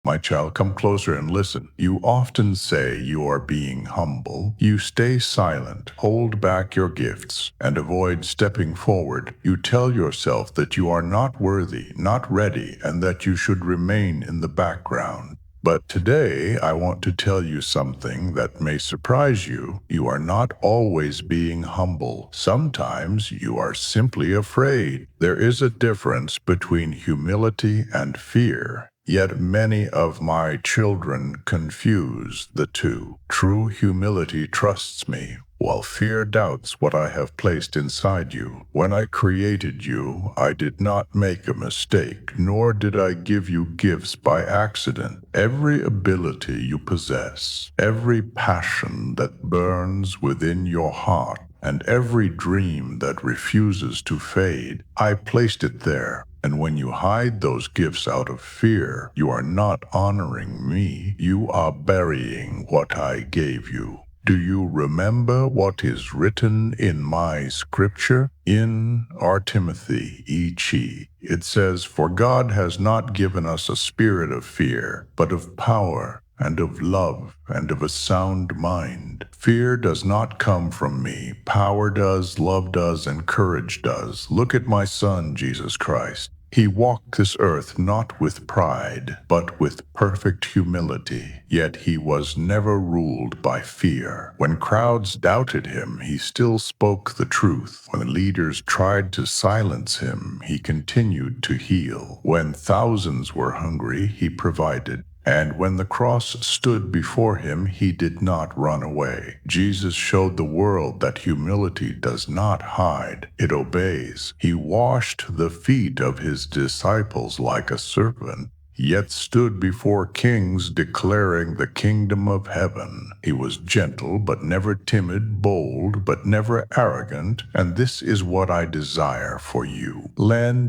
My child, come closer and listen. You often say you are being humble. You stay silent, hold back your gifts, and avoid stepping forward. You tell yourself that you are not worthy, not ready, and that you should remain in the background. But today, I want to tell you something that may surprise you. You are not always being humble. Sometimes you are simply afraid. There is a difference between humility and fear. Yet many of my children confuse the two. True humility trusts me, while fear doubts what I have placed inside you. When I created you, I did not make a mistake, nor did I give you gifts by accident. Every ability you possess, every passion that burns within your heart, and every dream that refuses to fade, I placed it there. And when you hide those gifts out of fear, you are not honoring me. You are burying what I gave you. Do you remember what is written in my scripture? In our Timothy, E.G., it says, "For God has not given us a spirit of fear, but of power, and of love, and of a sound mind." Fear does not come from me. Power does, love does, and courage does. Look at my son, Jesus Christ. He walked this earth not with pride, but with perfect humility. Yet he was never ruled by fear. When crowds doubted him, he still spoke the truth. When leaders tried to silence him, he continued to heal. When thousands were hungry, he provided. And when the cross stood before him, he did not run away. Jesus showed the world that humility does not hide, it obeys. He washed the feet of his disciples like a servant, yet stood before kings declaring the kingdom of heaven. He was gentle, but never timid, bold, but never arrogant, and this is what I desire for you.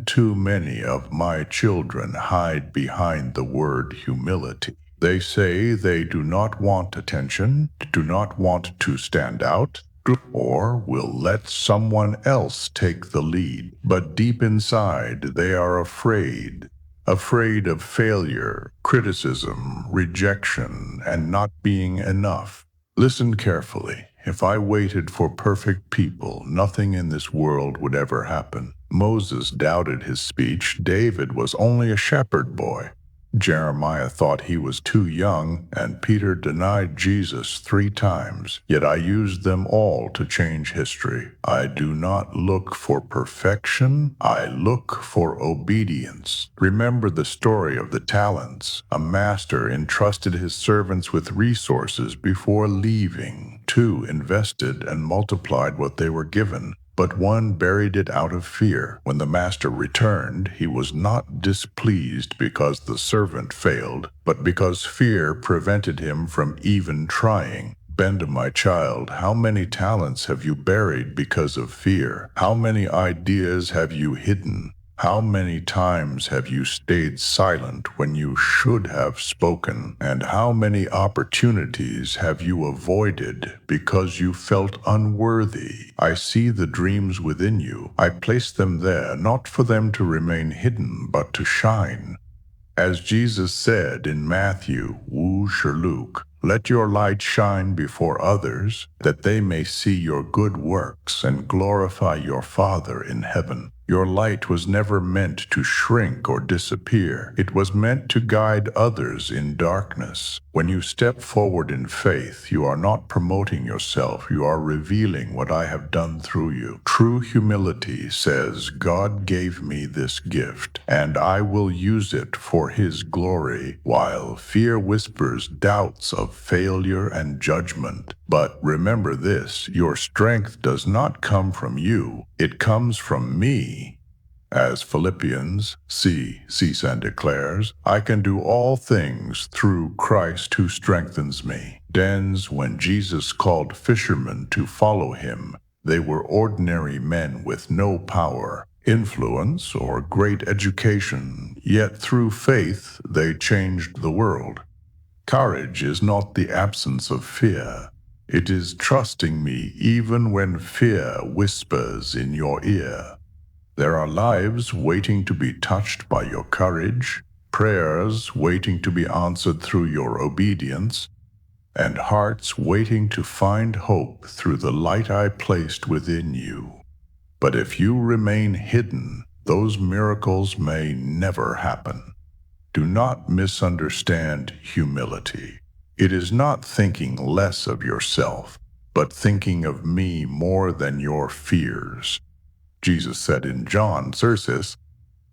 Too many of my children hide behind the word humility. They say they do not want attention, do not want to stand out, or will let someone else take the lead. But deep inside, they are afraid of failure, criticism, rejection, and not being enough. Listen carefully. If I waited for perfect people, nothing in this world would ever happen. Moses doubted his speech. David was only a shepherd boy. Jeremiah thought he was too young, and Peter denied Jesus 3 times. Yet I used them all to change history. I do not look for perfection, I look for obedience. Remember the story of the talents. A master entrusted his servants with resources before leaving. 2 invested and multiplied what they were given, but 1 buried it out of fear. When the master returned, he was not displeased because the servant failed, but because fear prevented him from even trying. Benda, my child, how many talents have you buried because of fear? How many ideas have you hidden? How many times have you stayed silent when you should have spoken? And how many opportunities have you avoided because you felt unworthy? I see the dreams within you. I place them there, not for them to remain hidden, but to shine. As Jesus said in Matthew, Wu Luke, "Let your light shine before others, that they may see your good works and glorify your Father in heaven." Your light was never meant to shrink or disappear. It was meant to guide others in darkness. When you step forward in faith, you are not promoting yourself. You are revealing what I have done through you. True humility says, "God gave me this gift, and I will use it for His glory," while fear whispers doubts of failure and judgment. But remember this, your strength does not come from you. It comes from me. As Philippians sees and declares, "I can do all things through Christ who strengthens me." Dens, when Jesus called fishermen to follow him, they were ordinary men with no power, influence, or great education, yet through faith they changed the world. Courage is not the absence of fear. It is trusting me even when fear whispers in your ear. There are lives waiting to be touched by your courage. prayers waiting to be answered through your obedience, and hearts waiting to find hope through the light I placed within you. But if you remain hidden, those miracles may never happen. Do not misunderstand humility. It is not thinking less of yourself, but thinking of me more than your fears. Jesus said in John, "Circes,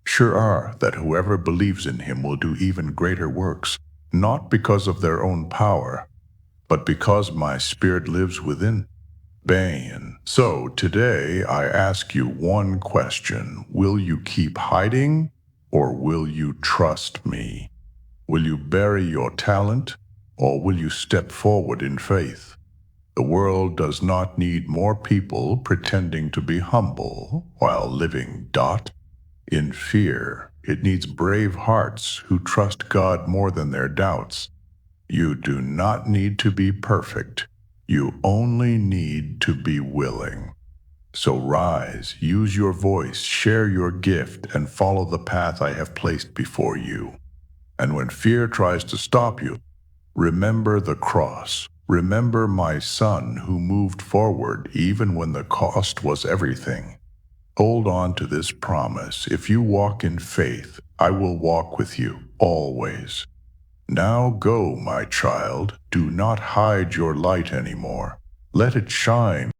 sure are that whoever believes in him will do even greater works, not because of their own power, but because my spirit lives within." Bane. So today I ask you one question. Will you keep hiding, or will you trust me? Will you bury your talent, or will you step forward in faith? The world does not need more people pretending to be humble while living in fear. It needs brave hearts who trust God more than their doubts. You do not need to be perfect. You only need to be willing. So rise, use your voice, share your gift, and follow the path I have placed before you. And when fear tries to stop you, remember the cross. Remember my son who moved forward even when the cost was everything. Hold on to this promise. If you walk in faith, I will walk with you always. Now go, my child. Do not hide your light anymore. Let it shine.